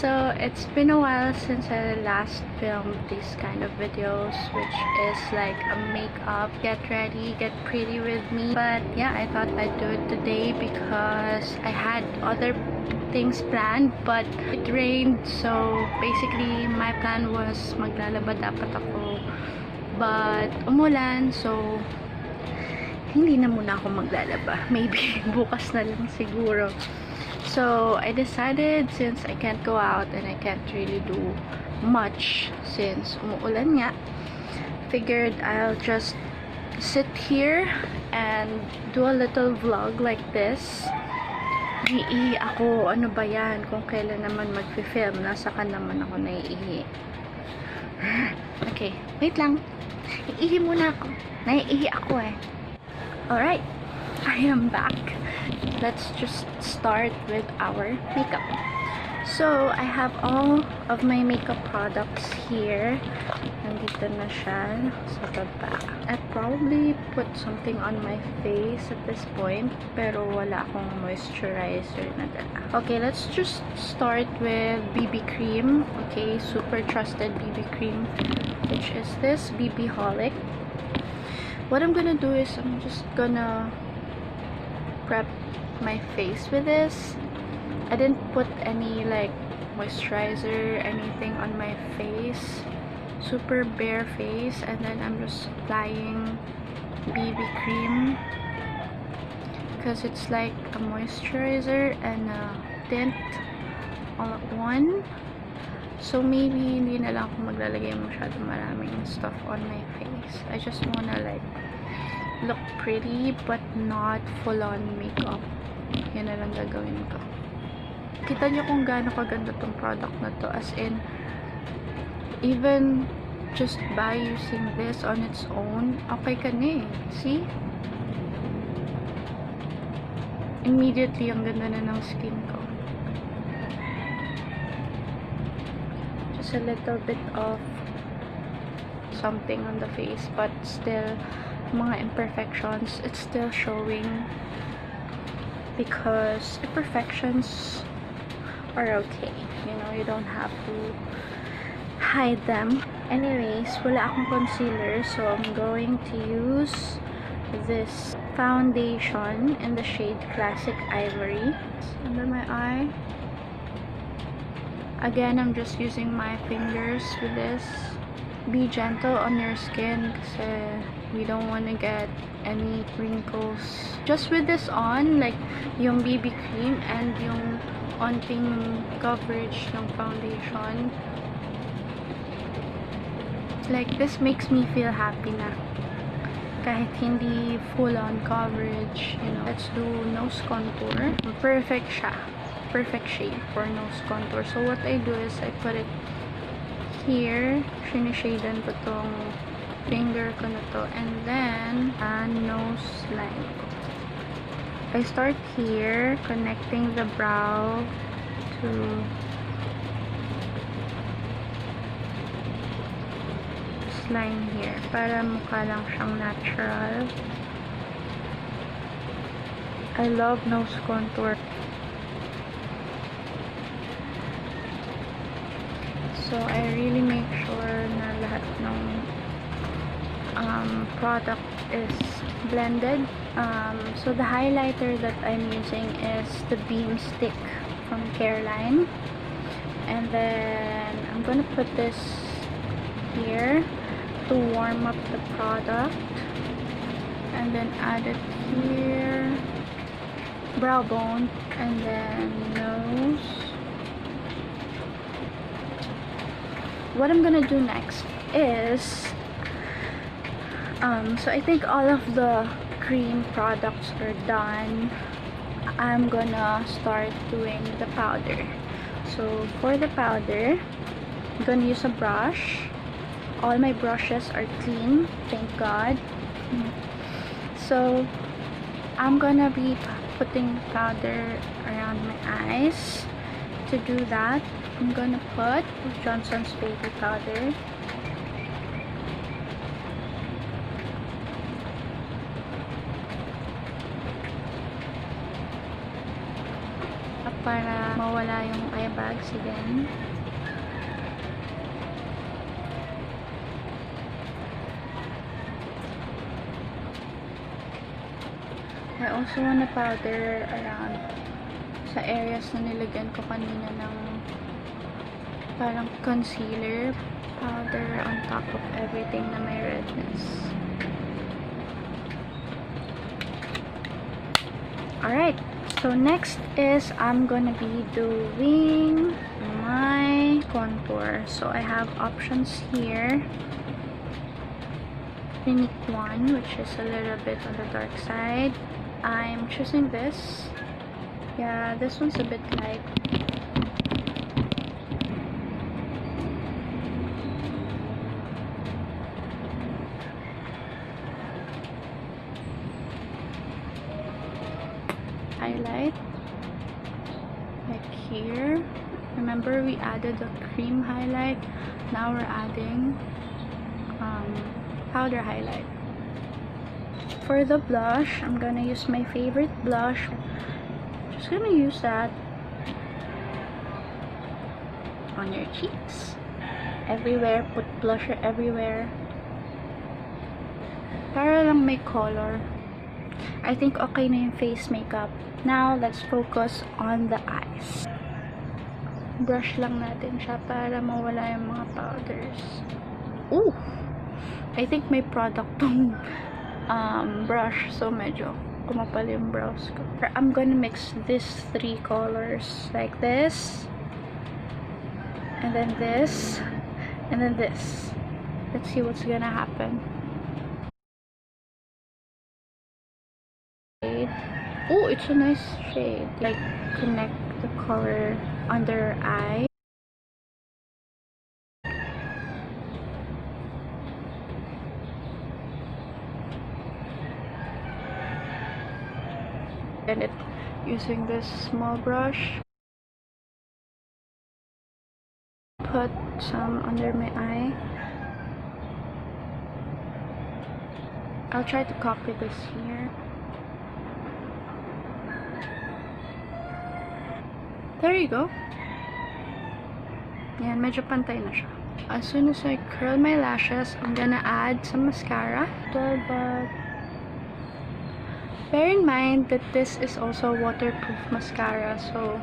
So it's been a while since I last filmed these kind of videos, which is like a makeup, get ready, get pretty with me. But yeah, I thought I'd do it today because I had other things planned, but it rained. So basically, my plan was maglalaba dapat ako, but umulan, so hindi na muna ako maglalaba. Maybe bukas na lang siguro. So I decided, since I can't go out and I can't really do much since umuulan nga, figured I'll just sit here and do a little vlog like this. Naiihi ako. Ano ba yan? Kung kailan naman mag-film, nasa kan naman ako naiihi. Okay, wait lang. Iihi muna ako. Naiihi ako eh. Alright, I am back. Let's just start with our makeup. So, I have all of my makeup products here. Nandito na siya sa baba. I'd probably put something on my face at this point, pero wala akong moisturizer na dala. Okay, let's just start with BB cream. Okay, super trusted BB cream, which is this BB Holic. What I'm gonna do is I'm just gonna prep my face with this. I didn't put any like moisturizer, anything on my face. Super bare face, and then I'm just applying BB cream because it's like a moisturizer and a tint all at one. So maybe hindi na lang ako maglalagay masyado maraming stuff on my face. I just wanna like look pretty but not full on makeup. Yan na lang gagawin ko. Kita niyo kung gaano kaganda tong product na to, as in even just by using this on its own, okay ka na eh. See? Immediately ang ganda na ng skin ko. A little bit of something on the face, but still mga imperfections, it's still showing because imperfections are okay, you know, you don't have to hide them. Anyways, wala akong concealer, so I'm going to use this foundation in the shade Classic Ivory under my eye. Again, I'm just using my fingers with this. Be gentle on your skin kasi we don't want to get any wrinkles. Just with this on, like yung BB cream and yung onting coverage ng foundation, like this makes me feel happy na. Kahit hindi full on coverage, you know. Let's do nose contour. Perfect siya. Perfect shade for nose contour. So what I do is I put it here, sinishaden ko tong finger ko na to, and then nose line ko. I start here, connecting the brow to this line here, para mukha lang siyang natural. I love nose contour. So, I really make sure na lahat ng product is blended. So, the highlighter that I'm using is the Beam Stick from Careline. And then, I'm gonna put this here to warm up the product. And then, add it here. Brow bone. And then, nose. What I'm gonna do next is so I think all of the cream products are done. I'm gonna start doing the powder. So for the powder, I'm gonna use a brush. All my brushes are clean, thank God. So I'm gonna be putting powder around my eyes. To do that, I'm gonna put Johnson's Baby Powder. para mawala yung eye bags again. I also wanna powder around sa areas na nilagyan ko kanina ng parang concealer powder on top of everything na may redness. Alright, so next is I'm gonna be doing my contour. So I have options here. Unique one, which is a little bit on the dark side. I'm choosing this. Yeah, this one's a bit light. Highlight like here. Remember we added the cream highlight, now we're adding powder highlight. For the blush, I'm gonna use my favorite blush. Just gonna use that on your cheeks, everywhere. Put blusher everywhere para lang may color. I think okay na yung face makeup. Now, let's focus on the eyes. Brush lang natin siya para mawala yung mga powders. Ooh! I think may product tong brush. So, medyo kumapal yung brows ko. I'm gonna mix these three colors. Like this. And then this. And then this. Let's see what's gonna happen. Oh, it's a nice shade. Like, connect the color under eye. And it using this small brush. Put some under my eye. I'll try to copy this here. There you go. Yan, medyo pantay na siya. As soon as I curl my lashes, I'm gonna add some mascara. But bear in mind that this is also waterproof mascara. So,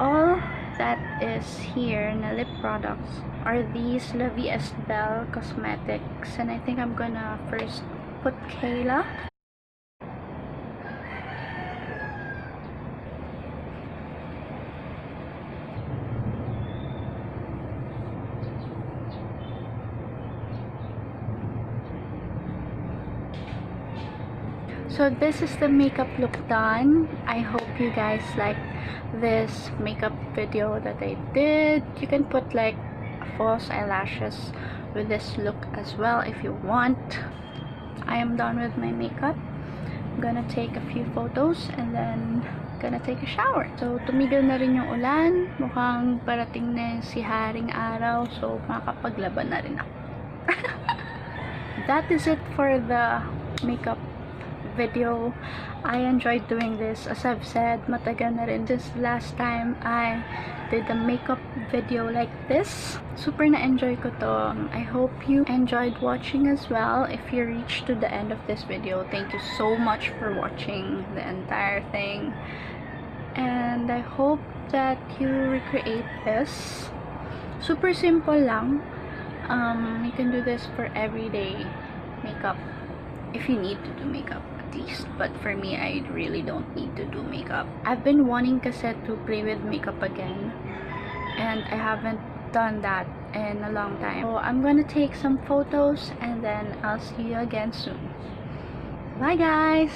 all that is here na lip products are these La Vie Estelle Cosmetics. And I think I'm gonna first put Kayla. So this is the makeup look done. I hope you guys like this makeup video that I did. You can put like false eyelashes with this look as well if you want. I am done with my makeup. I'm gonna take a few photos and then gonna take a shower. So tumigil na rin yung ulan. Mukhang parating na si haring araw. So makakapaglaban na rin ako. That is it for the makeup video. I enjoyed doing this. As I've said, matagal na rin since last time I did a makeup video like this. Super na-enjoy ko to. I hope you enjoyed watching as well. If you reached to the end of this video, thank you so much for watching the entire thing. And I hope that you recreate this. Super simple lang. You can do this for everyday makeup if you need to do makeup. Least. But for me, I really don't need to do makeup. I've been wanting kasi to play with makeup again, and I haven't done that in a long time. So I'm gonna take some photos and then I'll see you again soon. Bye guys!